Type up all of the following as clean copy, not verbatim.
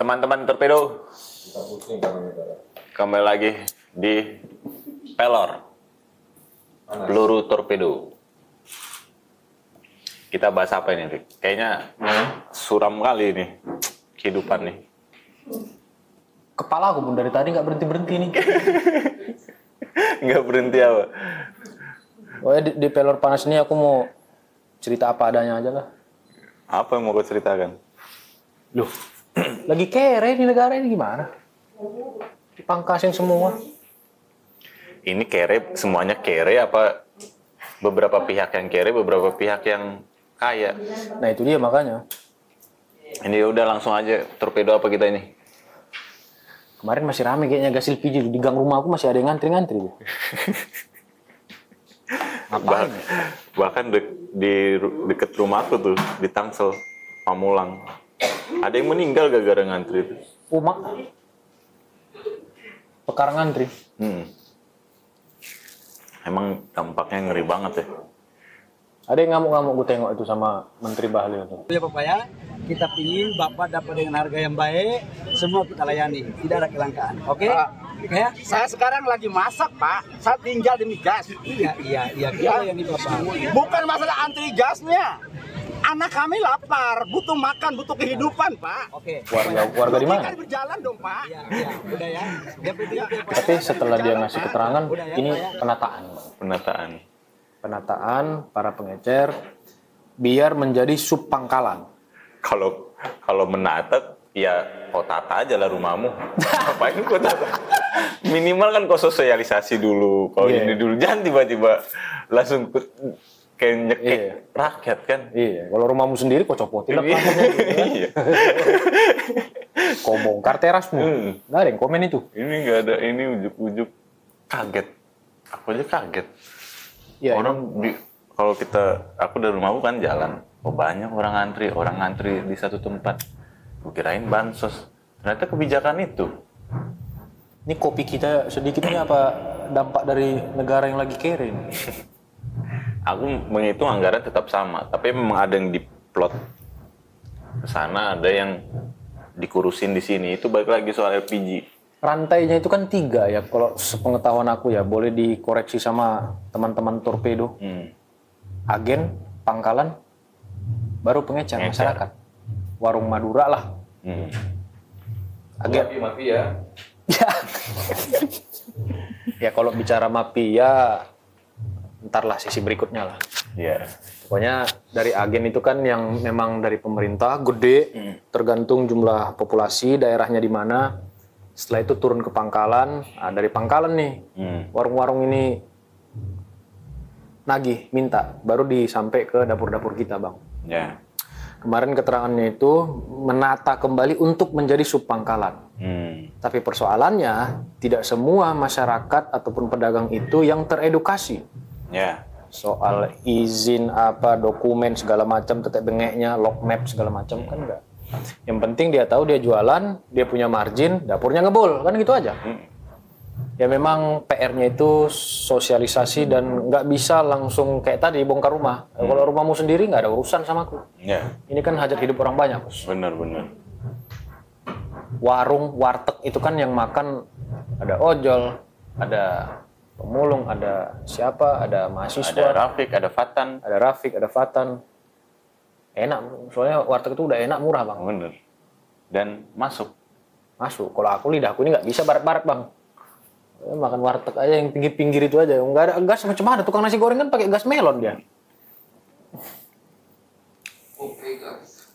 Teman-teman torpedo, kembali lagi di Pelor Peluru Torpedo. Kita bahas apa ini, Rick? Kayaknya suram kali ini kehidupan nih. Kepala aku pun dari tadi nggak berhenti nih. Nggak berhenti apa? Oh ya, di Pelor Panas ini aku mau cerita apa adanya aja lah. Apa yang mau kau ceritakan? Loh, lagi kere di negara ini gimana? Dipangkasin semua. Ini kere, semuanya kere apa beberapa pihak yang kere, beberapa pihak yang kaya? Nah itu dia makanya. Ini udah langsung aja, torpedo apa kita ini? Kemarin masih rame kayaknya gas LPG di gang rumah aku masih ada yang ngantri-ngantri. Ngapain? Bahkan di deket rumahku tuh, di Tangsel, Pamulang. Ada yang meninggal gara-gara ngantri itu. Perkara ngantri. Emang tampaknya ngeri banget ya. Ada yang ngamuk-ngamuk gue tengok itu sama Menteri Bahlil itu. Ya Bapak ya, kita pingin Bapak dapat dengan harga yang baik, semua kita layani, tidak ada kelangkaan. Oke? Ya? Saya sekarang lagi masak, Pak. Saya tinggal demi gas. Iya, kita layani Bapak. Bukan masalah antri gasnya. Anak kami lapar, butuh makan, butuh kehidupan, Pak. Oke. Warga di mana? Kan berjalan dong, Pak. Iya, udah ya. Yang penting Tapi setelah dia ngasih keterangan, ini penataan. Penataan para pengecer biar menjadi sub pangkalan. Kalau menata, ya kau tata aja lah rumahmu. Ngapain kau tata? Minimal kan kau sosialisasi dulu. Kalau ini dulu, jangan tiba-tiba langsung kayak nyekek rakyat kan. Iya, kalau rumahmu sendiri kau copotin lah plafonnya gitu kan. Iya. Kau bongkar terasmu. Nggak ada yang komen itu. Ini nggak ada, ini ujuk-ujuk kaget. Aku aja kaget. Ya, kalau aku dari rumahku kan jalan. Oh banyak orang ngantri di satu tempat. Gue kirain bansos. Ternyata kebijakan itu. ini kopi kita sedikitnya apa dampak dari negara yang lagi kere ini? Aku menghitung anggaran tetap sama, tapi memang ada yang diplot ke sana, ada yang dikurusin di sini. Itu balik lagi soal LPG. Rantainya itu kan 3 ya, kalau sepengetahuan aku ya, boleh dikoreksi sama teman-teman torpedo. Agen, pangkalan, baru pengecer masyarakat. Warung Madura lah. Agen. Mafia. Ya. Ya kalau bicara mafia, ntarlah sisi berikutnya lah. Iya. Pokoknya dari agen itu kan yang memang dari pemerintah, gede, tergantung jumlah populasi, daerahnya di mana. Setelah itu turun ke pangkalan, nah, dari pangkalan nih, warung-warung ini nagih, minta, baru disampai ke dapur-dapur kita, Bang. Ya. Kemarin keterangannya itu menata kembali untuk menjadi sub pangkalan. Tapi persoalannya, tidak semua masyarakat ataupun pedagang itu yang teredukasi. Ya. Soal izin apa, dokumen segala macam, tetek bengeknya, log map segala macam kan enggak. Yang penting dia tahu dia jualan, dia punya margin, dapurnya ngebul, kan gitu aja. Ya memang PR-nya itu sosialisasi dan nggak bisa langsung kayak tadi bongkar rumah. Kalau rumahmu sendiri nggak ada urusan sama aku. Ya. Ini kan hajat hidup orang banyak, Bos. Benar. Warung, warteg itu kan yang makan ada ojol, ada pemulung, ada siapa, ada mahasiswa, Ada Rafiq, ada Fatan. Enak, soalnya warteg itu udah enak, murah, Bang. Bener. Dan masuk. Kalau aku lidahku ini nggak bisa barat-barat, Bang. Makan warteg aja yang pinggir-pinggir itu aja. Nggak ada gas macam mana. Tukang nasi goreng kan pakai gas melon dia. Oke, gas.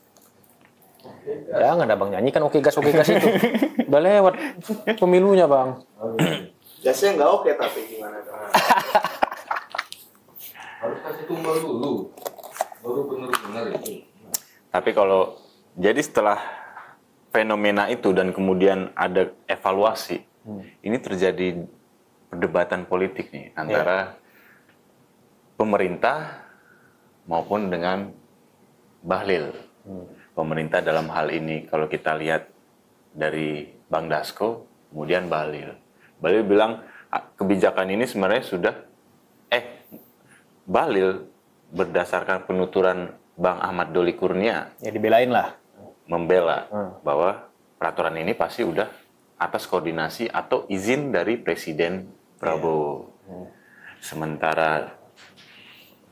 Jangan ada Bang nyanyikan oke gas itu. Udah lewat pemilunya, Bang. Gasnya nggak oke, tapi gimana? Harus kasih tumbal dulu, baru benar-benar itu. Tapi kalau jadi setelah fenomena itu dan kemudian ada evaluasi, ini terjadi perdebatan politik nih antara pemerintah maupun dengan Bahlil. Pemerintah dalam hal ini kalau kita lihat dari Bang Dasko, kemudian Bahlil. Bahlil bilang kebijakan ini sebenarnya sudah Bahlil berdasarkan penuturan Bang Ahmad Doli Kurnia Ya dibelain lah. membela bahwa peraturan ini pasti udah atas koordinasi atau izin dari Presiden Prabowo. Sementara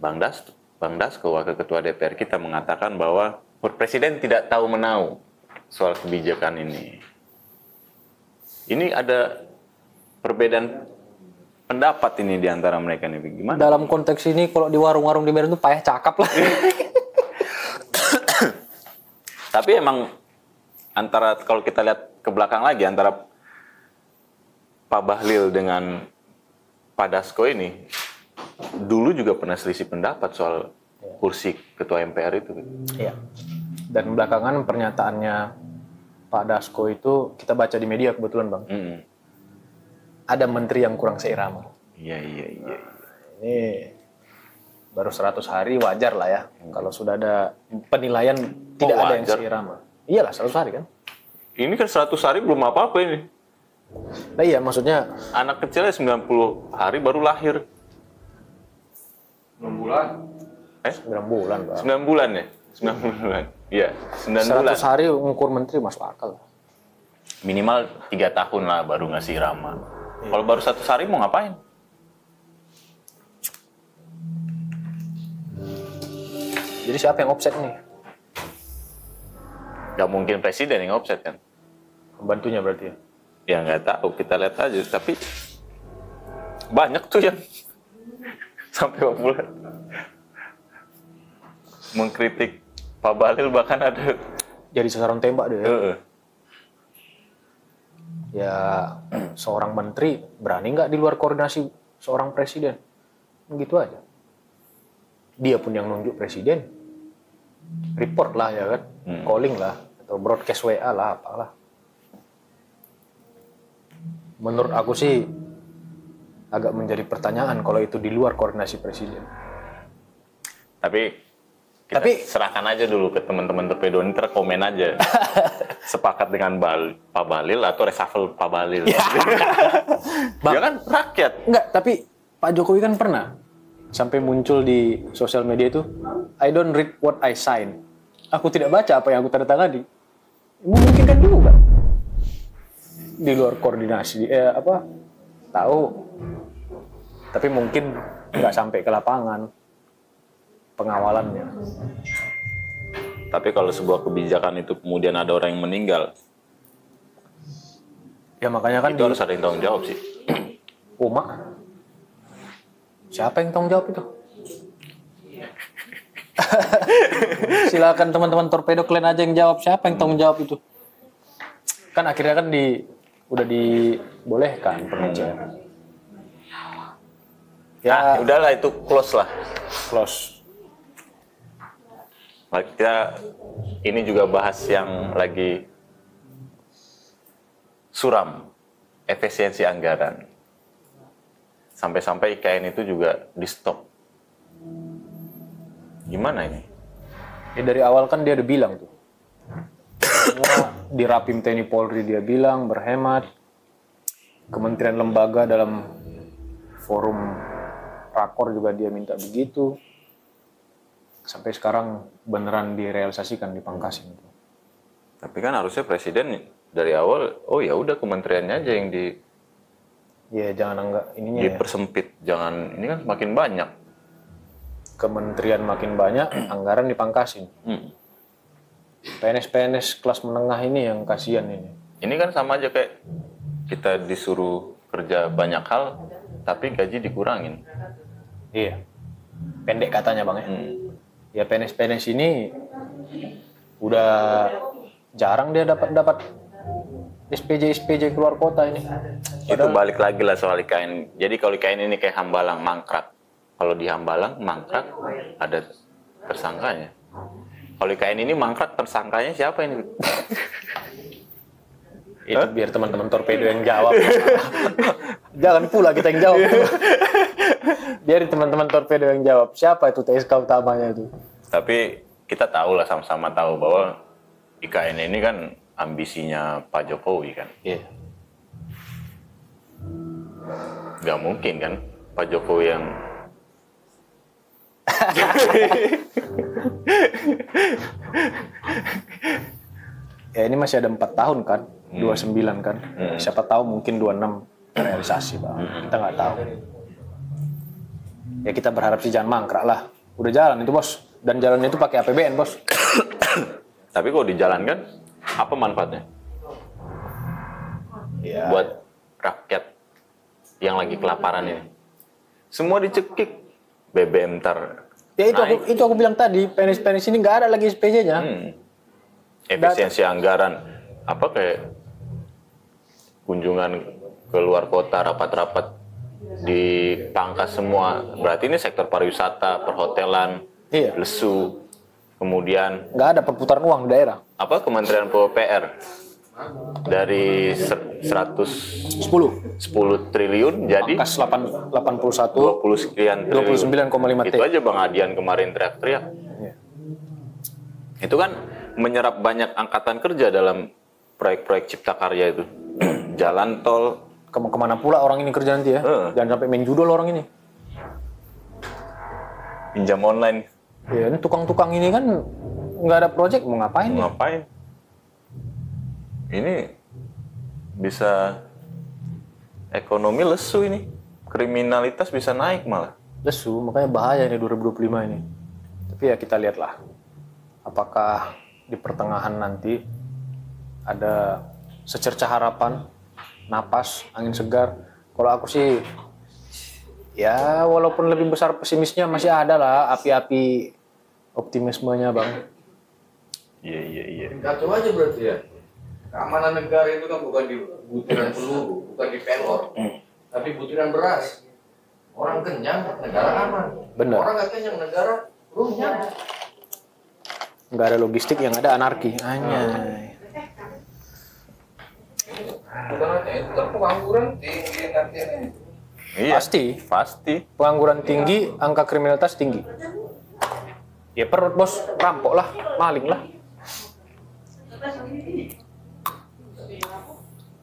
Bang Dasko, Wakil Ketua DPR kita mengatakan bahwa Presiden tidak tahu menau soal kebijakan ini. Ini ada perbedaan pendapat ini di antara mereka nih, gimana? Dalam konteks ini kalau di warung-warung di Medan tuh payah cakap lah. Tapi emang antara kalau kita lihat ke belakang lagi antara Pak Bahlil dengan Pak Dasko ini dulu juga pernah selisih pendapat soal kursi ketua MPR itu. Iya. Dan belakangan pernyataannya Pak Dasko itu kita baca di media kebetulan Bang. Ada menteri yang kurang seirama. Iya. Ini baru 100 hari wajar lah ya. Kalau sudah ada penilaian tidak ada yang seirama. Iyalah 100 hari kan. Ini kan 100 hari belum apa-apa ini. Nah iya maksudnya. Anak kecilnya 90 hari baru lahir. 6 bulan. 9 bulan Bang. 9 bulan ya? 9 bulan. Iya, 9 bulan. 100 hari mengukur menteri masuk akal. Minimal 3 tahun lah baru ngasih irama. Kalau baru 100 hari mau ngapain? Jadi siapa yang offset nih? Gak mungkin presiden yang offset kan? Pembantunya berarti ya? Ya nggak tahu, kita lihat aja. Tapi banyak tuh yang sampai 2 bulan mengkritik Pak Bahlil, bahkan ada Jadi sasaran tembak deh ya? Ya seorang menteri berani nggak di luar koordinasi seorang presiden? Begitu aja. Dia pun yang nunjuk presiden. Report lah ya kan? Calling lah. Atau broadcast WA lah, apalah. Menurut aku sih agak menjadi pertanyaan kalau itu di luar koordinasi presiden. Tapi kita serahkan aja dulu ke teman-teman Torpedo ini, komen aja. Sepakat dengan Pak Bahlil atau reshuffle Pak Bahlil. Ya kan rakyat. Enggak, tapi Pak Jokowi kan pernah sampai muncul di sosial media itu, I don't read what I sign. Aku tidak baca apa yang aku tanda tangani. Mungkin kan dulu kan di luar koordinasi, tahu, tapi mungkin nggak sampai ke lapangan pengawalannya. Tapi kalau sebuah kebijakan itu kemudian ada orang yang meninggal, ya makanya kan itu harus ada yang tanggung jawab sih. Uma, siapa yang tanggung jawab itu? Silakan teman-teman Torpedo kalian aja yang jawab, siapa yang tanggung jawab itu? Kan akhirnya kan udah dibolehkan pengajar. Ya udahlah itu close lah. Close. Kita ini juga bahas yang lagi suram, efisiensi anggaran. Sampai-sampai IKN itu juga di stop. Gimana ini? Ya dari awal kan dia udah bilang tuh. Semua di Rapim TNI Polri dia bilang berhemat. Kementerian lembaga dalam forum rakor juga dia minta begitu. Sampai sekarang beneran direalisasikan, dipangkasin. Tapi kan harusnya presiden dari awal, oh ya udah kementeriannya aja yang ya jangan anggap ininya dipersempit, jangan ini kan semakin banyak. Kementerian makin banyak, anggaran dipangkasin. PNS kelas menengah ini yang kasihan ini. Ini kan sama aja kayak kita disuruh kerja banyak hal, tapi gaji dikurangin. Iya, pendek katanya Bang ya. Ya PNS ini udah jarang dia dapat SPJ keluar kota ini. Itu balik lagi lah soal IKN. Jadi kalau IKN ini kayak Hambalang mangkrak. Kalau di Hambalang mangkrak ada tersangkanya. Kalau IKN ini mangkrak tersangkanya siapa ini? Itu biar teman-teman Torpedo yang jawab. Jangan pula kita yang jawab. Biar teman-teman Torpedo yang jawab. Siapa itu TSK utamanya itu? Tapi kita tahu lah, sama-sama tahu bahwa IKN ini kan ambisinya Pak Jokowi kan. Iya. Gak mungkin kan Pak Jokowi yang Ya ini masih ada 4 tahun kan, 29 kan. Siapa tahu mungkin 26 realisasi Bang. Kita nggak tahu. Ya kita berharap sih jangan mangkrak lah. Udah jalan itu bos. Dan jalannya itu pakai APBN bos. Tapi kalau dijalankan, apa manfaatnya? Ya. Buat rakyat yang lagi kelaparan ini. Semua dicekik. BBM ntar Ya naik. itu aku bilang tadi, PNS ini nggak ada lagi SPJ-nya. Efisiensi anggaran. Apa kayak kunjungan ke luar kota, rapat-rapat dipangkas semua. Berarti ini sektor pariwisata, perhotelan, Iya. lesu. Kemudian Nggak ada perputaran uang di daerah. apa Kementerian PUPR dari 10 triliun jadi Kas 81, 20 sekian triliun. 29,5 T. Itu aja Bang Adian kemarin teriak-teriak. Iya. Itu kan menyerap banyak angkatan kerja dalam proyek-proyek Cipta Karya itu. Jalan tol, Kemana pula orang ini kerja nanti ya? Jangan sampai main judul orang ini. pinjam online, Ya, ini tukang-tukang ini kan nggak ada project, mau ngapain? mau ngapain? Ini bisa ekonomi lesu ini. Kriminalitas bisa naik malah. Lesu, makanya bahaya ini 2025 ini. Tapi ya kita lihatlah. Apakah di pertengahan nanti ada secercah harapan, napas, angin segar. Kalau aku sih, ya walaupun lebih besar pesimisnya masih ada lah api-api optimismenya Bang. Iya. Kacau aja berarti ya. Keamanan negara itu kan bukan di butiran peluru, bukan di pelor, tapi butiran beras. Orang kenyang, negara aman. Bener. Orang nggak kenyang, negara runyam. Nggak ada logistik, yang ada anarki. Anjay. Bukan hanya itu, kan pengangguran tinggi nantinya. Iya. Pasti. Pengangguran tinggi, angka kriminalitas tinggi. Ya perut bos, rampok lah, maling lah.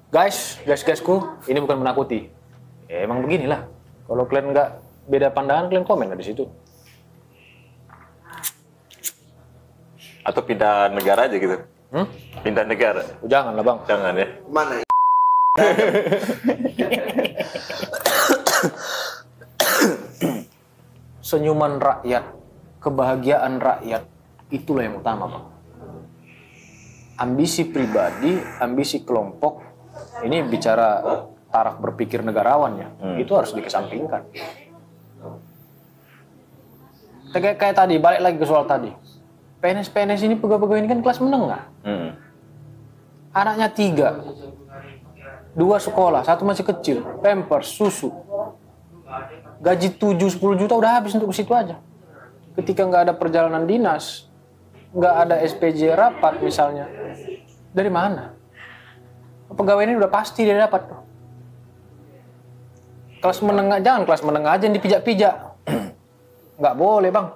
Guysku, ini bukan menakuti. Ya emang beginilah. Kalau kalian nggak beda pandangan, kalian komen lah di situ. Atau pindah negara aja gitu. Pindah negara. Jangan lah Bang. Jangan ya. Mana? Senyuman rakyat, kebahagiaan rakyat, itulah yang utama Bang. Ambisi pribadi, ambisi kelompok, ini bicara taraf berpikir negarawan ya, itu harus dikesampingkan. Kayak tadi, balik lagi ke soal tadi. PNS ini, pegawai-pegawai ini kan kelas menengah. Anaknya 3, 2 sekolah, 1 masih kecil, pampers, susu. Gaji 7-10 juta udah habis untuk ke situ aja. Ketika nggak ada perjalanan dinas, nggak ada SPJ rapat misalnya, dari mana? Pegawai ini udah pasti dia dapat tuh. Kelas menengah, jangan kelas menengah aja yang dipijak-pijak. Nggak boleh Bang.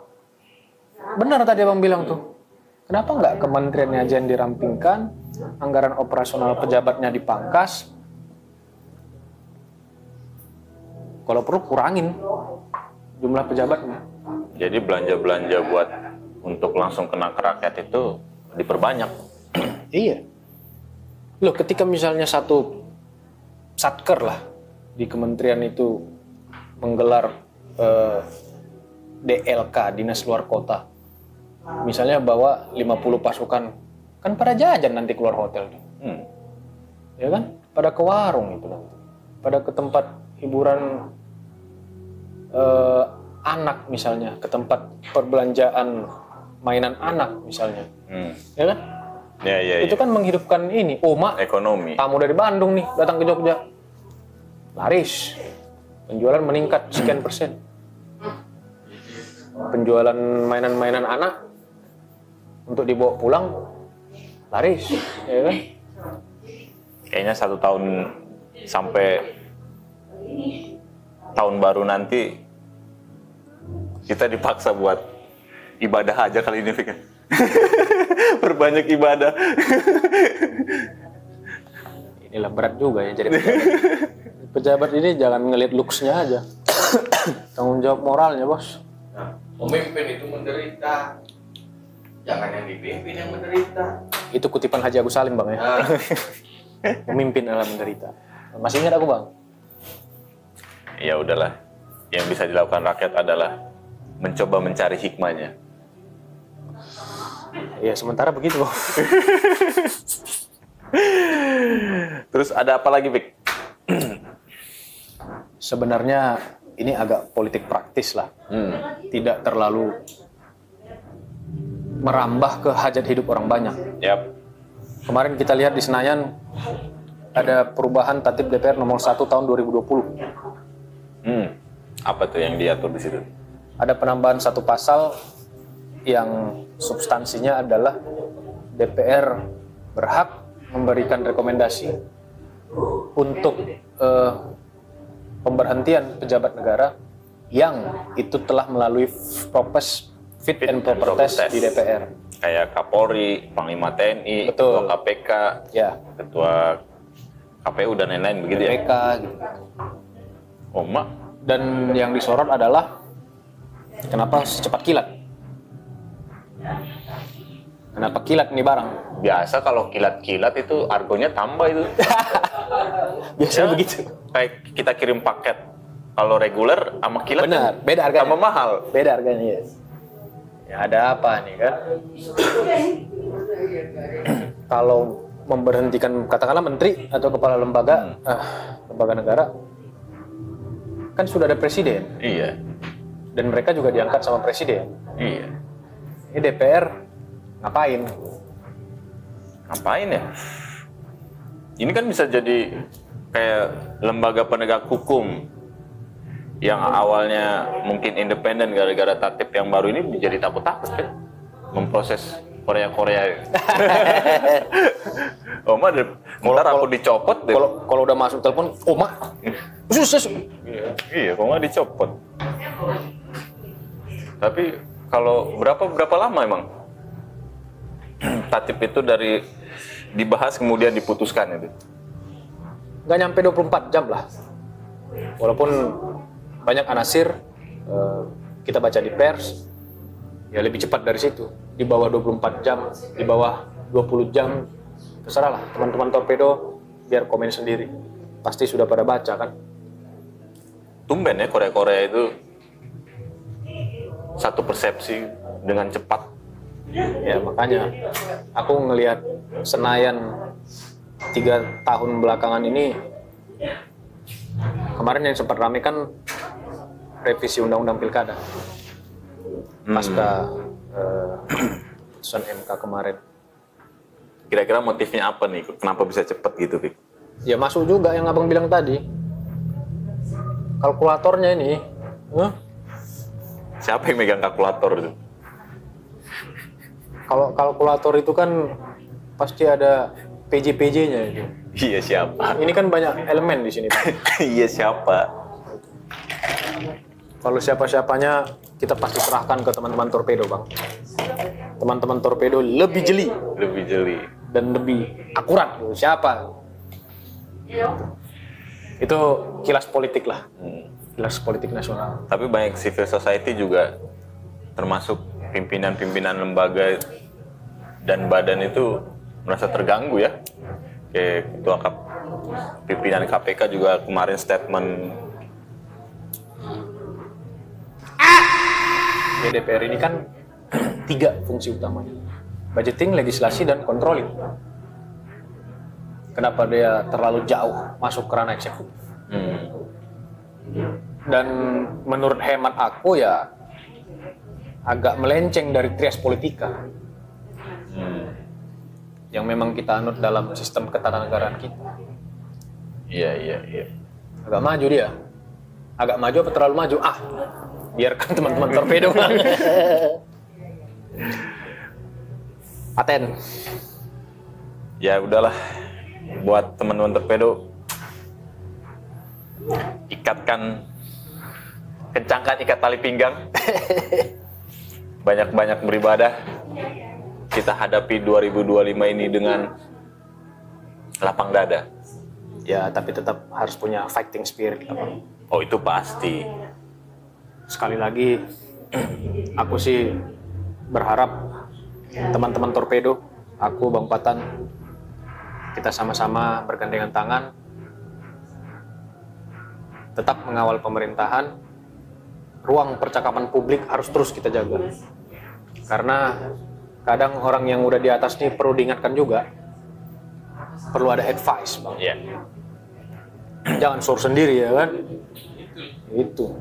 Benar tadi Abang bilang tuh. Kenapa nggak kementeriannya aja yang dirampingkan, anggaran operasional pejabatnya dipangkas, kalau perlu kurangin jumlah pejabatnya. Jadi belanja-belanja buat untuk langsung kena ke rakyat itu diperbanyak. Iya. Loh, ketika misalnya satu satker lah di kementerian itu menggelar DLK, Dinas Luar Kota. Misalnya bawa 50 pasukan, kan pada jajan nanti keluar hotel tuh. Ya kan? Pada ke warung itu nanti. Pada ke tempat hiburan anak misalnya, ke tempat perbelanjaan mainan anak misalnya. Ya kan? Ya. Itu kan menghidupkan ini, mak, Ekonomi. tamu dari Bandung nih datang ke Jogja. Laris. Penjualan meningkat sekian persen. Penjualan mainan-mainan anak untuk dibawa pulang laris, ya kan? Kayaknya 1 tahun sampai tahun baru nanti kita dipaksa buat ibadah aja kali ini, Fik. Perbanyak ibadah. Inilah berat juga ya jadi pejabat. Pejabat ini jangan ngelihat looks-nya aja. Tanggung jawab moralnya, Bos. Nah, pemimpin itu menderita. Jangan yang dipimpin yang menderita. Itu kutipan Haji Agus Salim, Bang, ya. Memimpin adalah menderita. Masih ingat aku, Bang? Ya udahlah. Yang bisa dilakukan rakyat adalah mencoba mencari hikmahnya. Ya, sementara begitu. Terus ada apa lagi, Bik? Sebenarnya ini agak politik praktis lah. Tidak terlalu merambah ke hajat hidup orang banyak. Yap. Kemarin kita lihat di Senayan ada perubahan tatip DPR nomor 1 tahun 2020. Apa tuh yang diatur di situ? Ada penambahan satu pasal yang substansinya adalah DPR berhak memberikan rekomendasi untuk pemberhentian pejabat negara yang itu telah melalui proses fit and proper test di DPR. Kayak Kapolri, Panglima TNI, Betul. Ketua KPK, Ya, Ketua KPU dan lain-lain begitu ya? PK gitu. Oh, mak. Dan yang disorot adalah kenapa secepat kilat? Kenapa kilat nih barang? Biasa kalau kilat-kilat itu argonya tambah itu. Biasanya Ya, begitu. Kayak kita kirim paket. Kalau reguler sama kilat Benar, kan beda harganya. sama mahal. Beda harganya, ya. Ya ada apa nih kan? Kalau memberhentikan katakanlah menteri atau kepala lembaga lembaga negara kan sudah ada presiden Iya. dan mereka juga diangkat sama presiden. Iya. Ini DPR ngapain? Ngapain ya? Ini kan bisa jadi kayak lembaga penegak hukum yang awalnya mungkin independen gara-gara tatip yang baru ini jadi takut-takut kan memproses Korea-Korea. Oh, mah ntar aku dicopot deh. Kalau udah masuk telepon, oh mak, susah. Iya, kok nggak dicopot. Tapi kalau berapa lama emang tatip itu dari dibahas kemudian diputuskan itu? Nggak nyampe 24 jam lah. Walaupun banyak anasir, kita baca di pers, ya lebih cepat dari situ. Di bawah 24 jam, di bawah 20 jam, terserah lah. Teman-teman Torpedo, biar komen sendiri. Pasti sudah pada baca kan? Tumben ya Korea-Korea itu satu persepsi dengan cepat. Ya makanya, aku ngelihat Senayan 3 tahun belakangan ini, kemarin yang sempat rame kan revisi Undang-Undang Pilkada. Pasca putusan MK kemarin. Kira-kira motifnya apa nih? Kenapa bisa cepat gitu, Pik? Ya masuk juga yang abang bilang tadi. Kalkulatornya ini, Siapa yang megang kalkulator itu? kalau kalkulator itu kan pasti ada PJ-PJ-nya itu. Iya, siapa? Ini kan banyak elemen di sini, Pak. Iya, siapa? Kalau siapa-siapanya kita pasti serahkan ke teman-teman Torpedo, Bang. Teman-teman Torpedo lebih jeli Lebih jeli. dan lebih akurat. Siapa? Itu kilas politik lah. Kilas politik nasional. Tapi banyak civil society juga termasuk pimpinan-pimpinan lembaga dan badan itu merasa terganggu ya. Kayak ketua pimpinan KPK juga kemarin statement DPR ini kan 3 fungsi utamanya. Budgeting, legislasi, dan controlling. Kenapa dia terlalu jauh masuk ke ranah eksekutif? Dan menurut hemat aku ya agak melenceng dari trias politika yang memang kita anut dalam sistem ketatanegaraan kita. Iya. Agak maju dia. Agak maju apa terlalu maju? Biarkan teman-teman Torpedo. Paten. Ya udahlah, buat teman-teman Torpedo, kencangkan ikat tali pinggang, banyak-banyak beribadah. Kita hadapi 2025 ini dengan lapang dada. Ya, tapi tetap harus punya fighting spirit. Oh, itu pasti. Sekali lagi, aku sih berharap teman-teman Torpedo aku, Bang Patan, kita sama-sama bergandengan tangan, tetap mengawal pemerintahan. Ruang percakapan publik harus terus kita jaga. Karena kadang orang yang udah di atas nih perlu diingatkan juga, perlu ada advice, Bang. Iya. Jangan sur sendiri ya kan? Itu.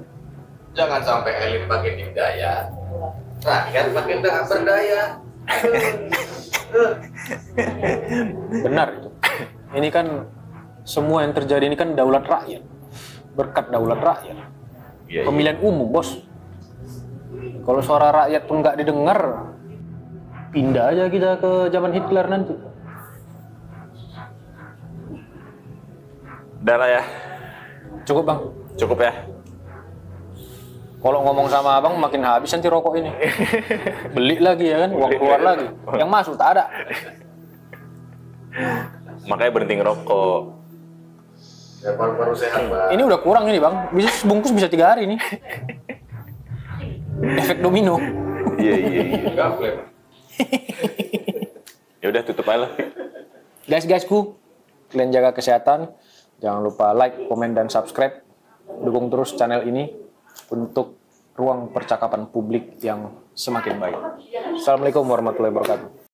Jangan sampai elit makin didaya, rakyat makin tak berdaya. Benar itu. Ini kan semua yang terjadi ini kan daulat rakyat. Berkat daulat rakyat. Iya, Pemilihan umum, Bos. Kalau suara rakyat pun nggak didengar, pindah aja kita ke zaman Hitler nanti. Udah lah ya. Cukup, Bang. Cukup ya. Kalau ngomong sama abang makin habis nanti rokok ini. Beli lagi ya kan, uang keluar lagi. Yang masuk tak ada. Makanya berhenti ngerokok. Ya paru-paru sehat, Bang. Ini udah kurang ini bang, bisa bungkus bisa 3 hari nih. Efek domino. Iya, iya, iya. Enggak boleh. Ya udah tutup aja lah. Guysku, kalian jaga kesehatan. Jangan lupa like, komen, dan subscribe. Dukung terus channel ini untuk ruang percakapan publik yang semakin baik. Assalamualaikum warahmatullahi wabarakatuh.